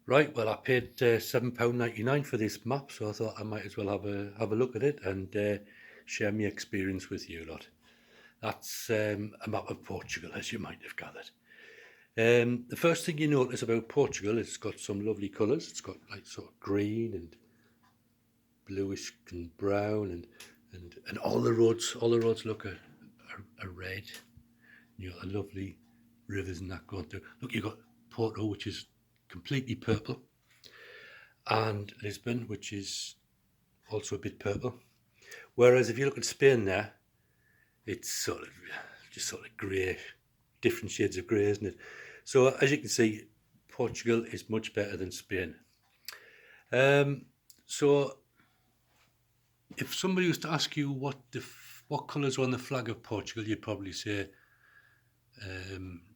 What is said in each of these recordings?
Right, well, I paid £7.99 for this map, so I thought I might as well have a look at it and share my experience with you lot. That's a map of Portugal, as you might have gathered. The first thing you notice about Portugal, it's got some lovely colours. It's got like sort of green and bluish and brown, and all the roads look a red. You got the lovely rivers and that going through. Look, you've got Porto, which is completely purple, and Lisbon, which is also a bit purple. Whereas if you look at Spain there, it's sort of just sort of grey, different shades of grey, isn't it? So as you can see, Portugal is much better than Spain. So if somebody was to ask you what colours are on the flag of Portugal, you'd probably say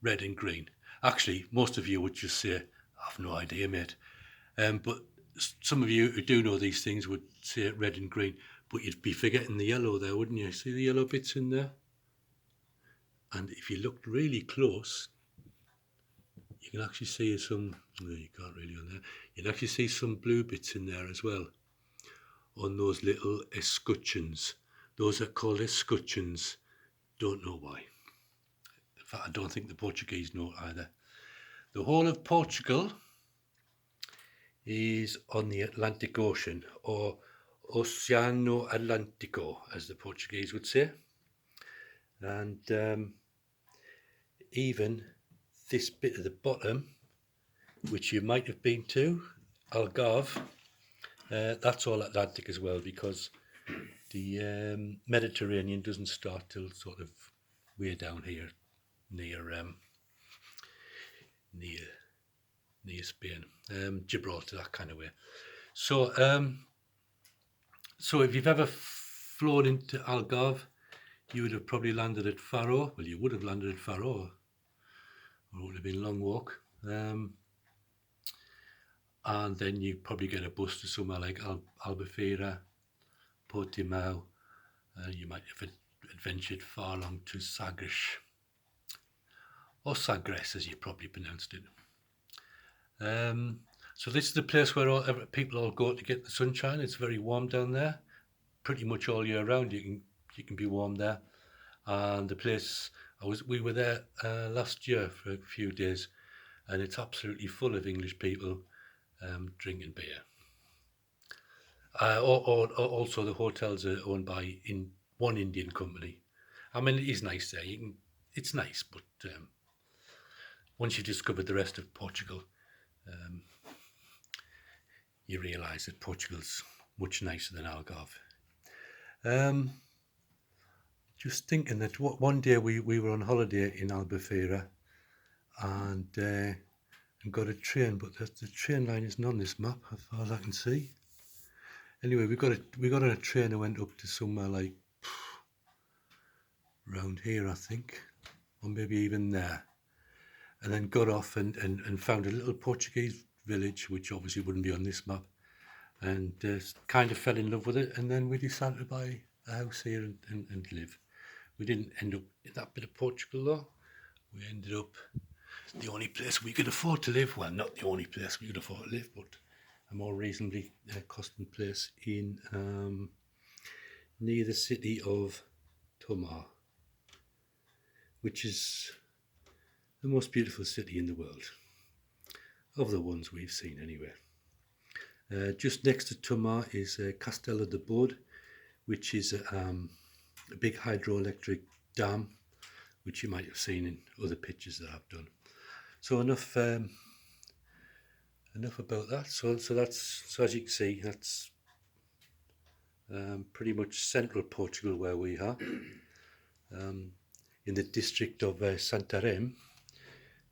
red and green. Actually, most of you would just say, "I've no idea, mate." But some of you who do know these things would say red and green, but you'd be forgetting the yellow there, wouldn't you? See the yellow bits in there? And if you looked really close, you can actually see some, no, you can't really on there, you can actually see some blue bits in there as well, on those little escutcheons. Those are called escutcheons. Don't know why. In fact, I don't think the Portuguese know either. The whole of Portugal is on the Atlantic Ocean, or Oceano Atlântico, as the Portuguese would say. And even this bit at the bottom, which you might have been to, Algarve, that's all Atlantic as well, because the Mediterranean doesn't start till sort of way down here near near near Spain, Gibraltar, that kind of way. So so if you've ever flown into Algarve, you would have probably landed at Faro. Well, you would have landed at Faro, or it would have been a long walk. And then you probably get a bus to somewhere like Albufeira, Portimao. You might have adventured far along to Sagres, or Sagres as you probably pronounced it. So this is the place where people all go to get the sunshine. It's very warm down there, pretty much all year round. You can be warm there, and the place we were there last year for a few days, and it's absolutely full of English people drinking beer. Also, the hotels are owned by one Indian company. I mean, it is nice there. It's nice, but once you've discovered the rest of Portugal, you realise that Portugal's much nicer than Algarve. Just thinking that one day we were on holiday in Albufeira and got a train, but the train line isn't on this map as far as I can see. Anyway, we got on a train and went up to somewhere like around here, I think, or maybe even there, and then got off and found a little Portuguese village, which obviously wouldn't be on this map, and kind of fell in love with it, and then we decided to buy a house here and live. We didn't end up in that bit of Portugal though. We ended up the only place we could afford to live, well, not the only place we could afford to live, but a more reasonably costing place in near the city of Tomar, which is the most beautiful city in the world, of the ones we've seen anyway. Just next to Tomar is Castelo de Bode, which is a big hydroelectric dam, which you might have seen in other pictures that I've done. So enough about that. So as you can see, that's pretty much central Portugal where we are, in the district of Santarém,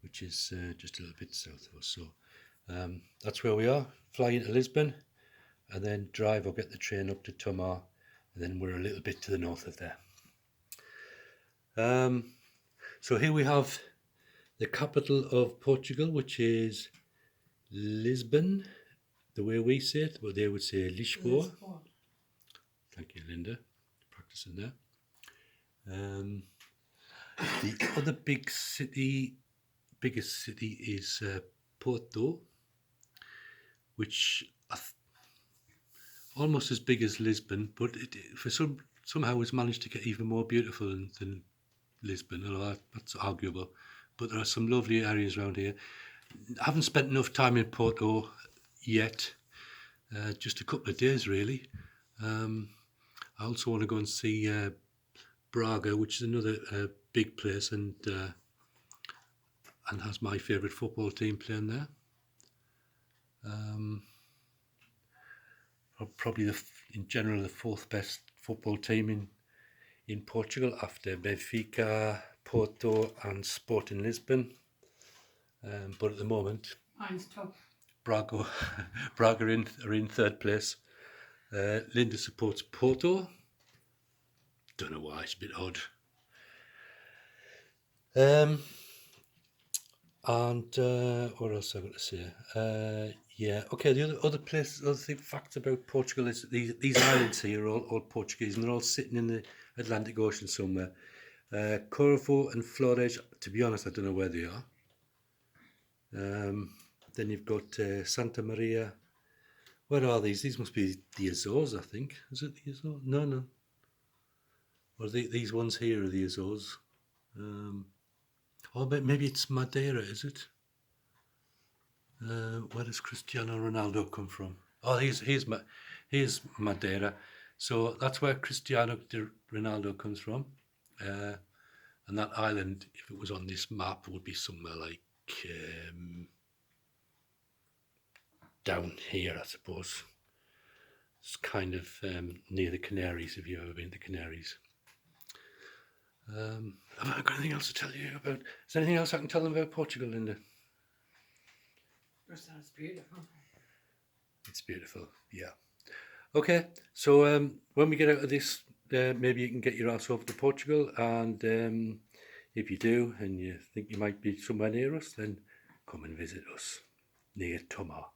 which is just a little bit south of us. So that's where we are. Fly into Lisbon, and then drive or get the train up to Tomar, and then we're a little bit to the north of there. So here we have the capital of Portugal, which is Lisbon, the way we say it, but they would say Lisboa. Thank you, Linda, practicing there. The other biggest city is Porto, which almost as big as Lisbon, but for somehow it's managed to get even more beautiful than Lisbon, although that's arguable. But there are some lovely areas around here. I haven't spent enough time in Porto yet, just a couple of days really. I also want to go and see Braga, which is another big place, and has my favourite football team playing there. Probably in general the fourth best football team in Portugal after Benfica, Porto and Sporting Lisbon. But at the moment, mine's top. Braga are in third place. Linda supports Porto. Don't know why, it's a bit odd. And what else I've got to say? Yeah, okay. The other facts about Portugal is these islands here are all Portuguese, and they're all sitting in the Atlantic Ocean somewhere. Corfu and Flores, to be honest, I don't know where they are. Then you've got Santa Maria. Where are these? These must be the Azores, I think. Is it the Azores? No. Or these ones here are the Azores. But maybe it's Madeira, is it? Where does Cristiano Ronaldo come from? Oh, here's Madeira. So that's where Cristiano Ronaldo comes from. And that island, if it was on this map, would be somewhere like down here, I suppose. It's kind of near the Canaries, if you've ever been to Canaries. Have I got anything else to tell you about? Is there anything else I can tell them about Portugal, Linda? That sounds beautiful. It's beautiful, yeah. Okay, so when we get out of this, maybe you can get your ass over to Portugal, and if you do, and you think you might be somewhere near us, then come and visit us near Tomar.